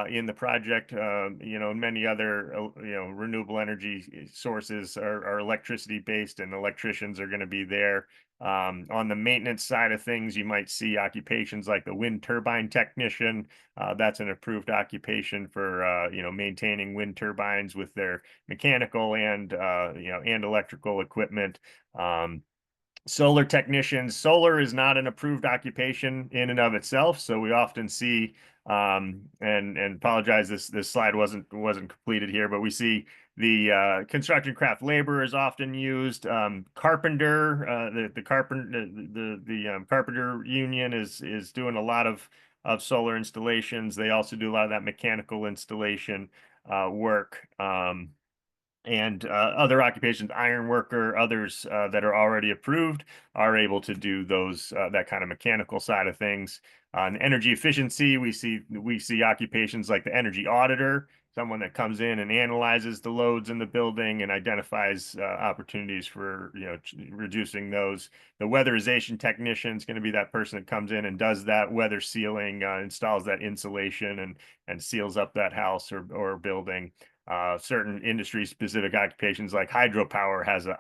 in the project. Many other renewable energy sources are electricity based, and electricians are going to be there. On the maintenance side of things, you might see occupations like the wind turbine technician. That's an approved occupation for maintaining wind turbines with their mechanical and and electrical equipment. Solar technicians. Solar is not an approved occupation in and of itself, so we often see and apologize, this slide wasn't completed here, but we see the construction craft labor is often used. Carpenter, the carpenter union is doing a lot of solar installations. They also do a lot of that mechanical installation work. And other occupations, iron worker, others that are already approved are able to do those that kind of mechanical side of things. On energy efficiency, we see occupations like the energy auditor, someone that comes in and analyzes the loads in the building and identifies opportunities for reducing those. The weatherization technician is going to be that person that comes in and does that weather sealing, installs that insulation and seals up that house or building. Certain industry specific occupations like hydropower has a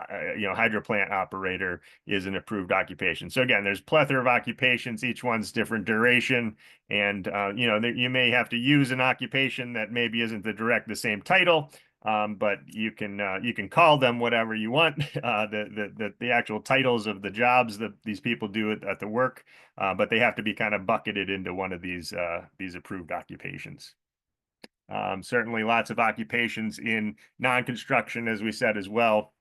hydro plant operator is an approved occupation. So again, there's plethora of occupations, each one's different duration, and you may have to use an occupation that maybe isn't the same title, but you can call them whatever you want. The actual titles of the jobs that these people do at the work, but they have to be kind of bucketed into one of these approved occupations. Certainly lots of occupations in non-construction, as we said as well.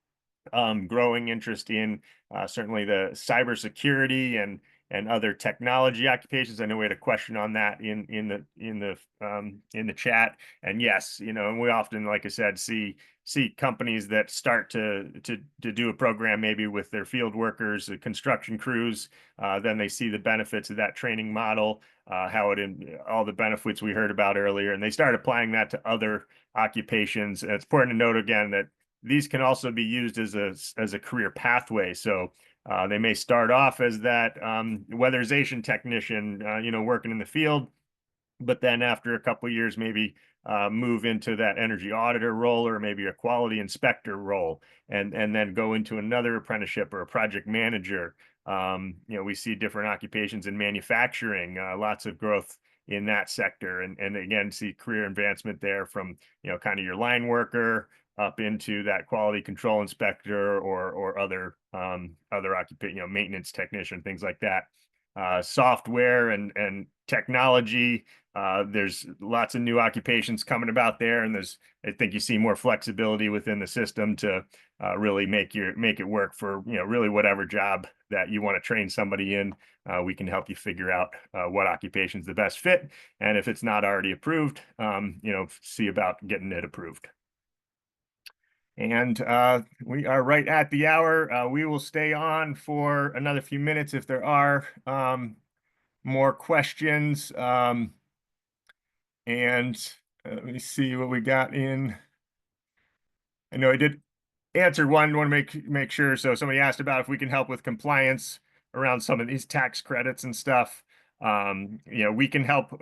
Growing interest in certainly the cybersecurity and other technology occupations. I know we had a question on that in the chat, and yes, and we often, like I said, see companies that start to do a program maybe with their field workers, construction crews. Then they see the benefits of that training model, all the benefits we heard about earlier, and they start applying that to other occupations. And it's important to note again that these can also be used as a career pathway. So they may start off as that weatherization technician, working in the field, but then after a couple of years, maybe move into that energy auditor role or maybe a quality inspector role, and then go into another apprenticeship or a project manager. We see different occupations in manufacturing, lots of growth in that sector, and again, see career advancement there from kind of your line worker up into that quality control inspector or other occupation, maintenance technician, things like that. Software and technology. There's lots of new occupations coming about there, and I think you see more flexibility within the system to really make it work for really whatever job that you want to train somebody in. We can help you figure out what occupation's the best fit, and if it's not already approved, see about getting it approved. And we are right at the hour. We will stay on for another few minutes if there are more questions. And let me see what we got in. I know I did answer one. Want to make sure. So somebody asked about if we can help with compliance around some of these tax credits and stuff. We can help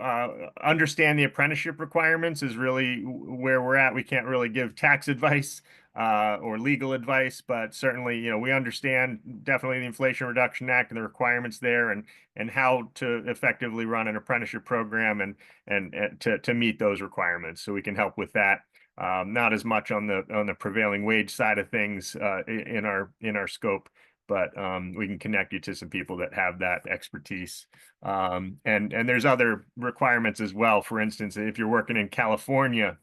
understand the apprenticeship requirements is really where we're at. We can't really give tax advice or legal advice, but certainly, we understand definitely the Inflation Reduction Act and the requirements there, and how to effectively run an apprenticeship program and to meet those requirements. So we can help with that. Not as much on the prevailing wage side of things in our scope, but we can connect you to some people that have that expertise. And there's other requirements as well. For instance, if you're working in California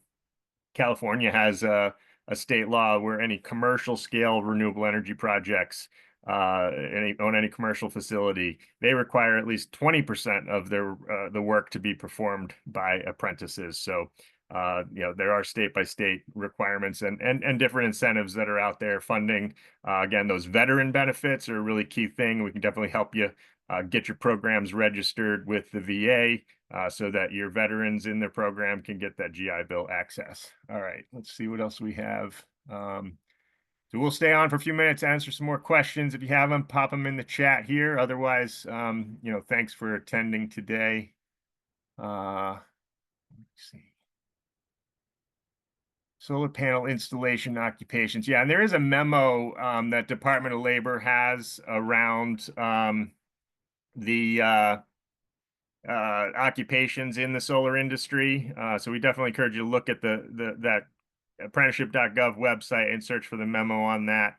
has a state law where any commercial scale renewable energy projects, on any commercial facility, they require at least 20% of the work to be performed by apprentices. So there are state by state requirements and different incentives that are out there. Funding, again, those veteran benefits are a really key thing. We can definitely help you get your programs registered with the VA so that your veterans in their program can get that GI Bill access. All right, let's see what else we have. So we'll stay on for a few minutes, answer some more questions. If you have them, pop them in the chat here. Otherwise, thanks for attending today. Let's see. Solar panel installation occupations. Yeah, and there is a memo that Department of Labor has around the occupations in the solar industry. So we definitely encourage you to look at that apprenticeship.gov website and search for the memo on that.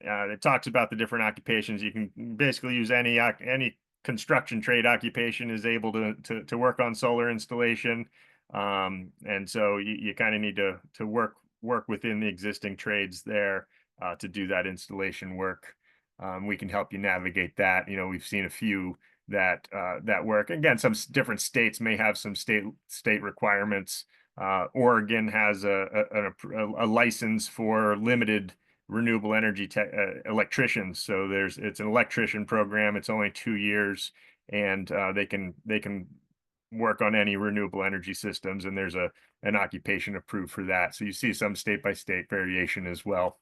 It talks about the different occupations. You can basically use any construction trade occupation is able to work on solar installation. And so you kind of need to work within the existing trades there to do that installation work. We can help you navigate that. We've seen a few that work. Again, some different states may have some state requirements. Oregon has a license for limited renewable energy electricians. So it's an electrician program. It's only 2 years, and they can work on any renewable energy systems, and there's an occupation approved for that. So you see some state by state variation as well.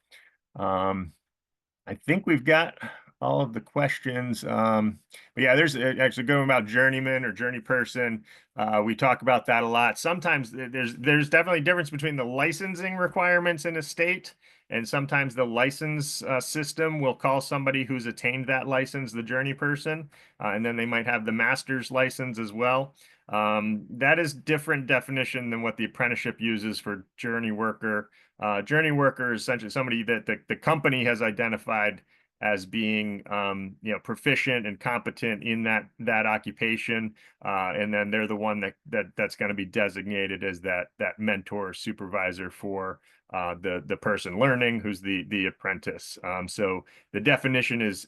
I think we've got all of the questions. But yeah, there's actually going about journeyman or journey person. We talk about that a lot. Sometimes there's definitely a difference between the licensing requirements in a state, and sometimes the license system will call somebody who's attained that license the journey person, and then they might have the master's license as well. That is different definition than what the apprenticeship uses for journey worker. Journey worker is essentially somebody that the company has identified as being proficient and competent in that occupation, and then they're the one that's going to be designated as that mentor or supervisor for the person learning, who's the apprentice. So the definition is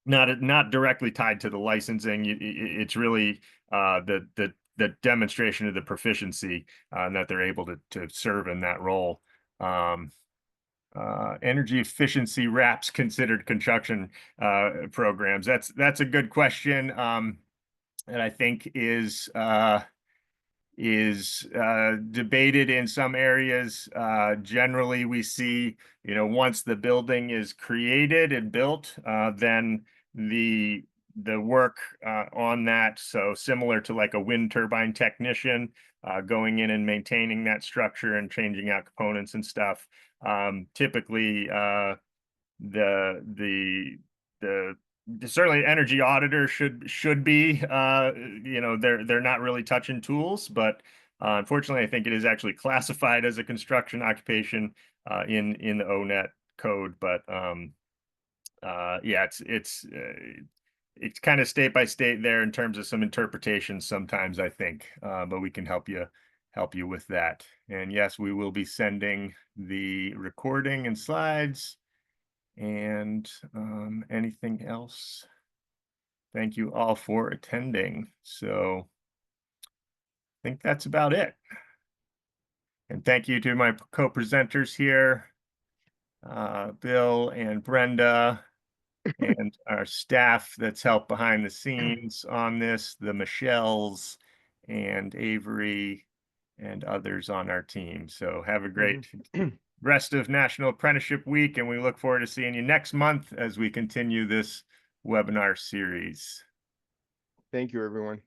not directly tied to the licensing. It's really the demonstration of the proficiency that they're able to serve in that role. Energy efficiency wraps considered construction programs. That's a good question, and I think is debated in some areas. Generally, we see, once the building is created and built, then the work on that, so similar to like a wind turbine technician, going in and maintaining that structure and changing out components and stuff. Typically, certainly energy auditor should be, they're not really touching tools, but unfortunately, I think it is actually classified as a construction occupation in the ONET code. But yeah, it's kind of state by state there in terms of some interpretations sometimes, I think, but we can help you with that. And yes, we will be sending the recording and slides. And anything else? Thank you all for attending. So I think that's about it. And thank you to my co-presenters here, Bill and Brenda, and our staff that's helped behind the scenes on this, the Michelles and Avery and others on our team. So have a great rest of National Apprenticeship Week, and we look forward to seeing you next month as we continue this webinar series. Thank you, everyone.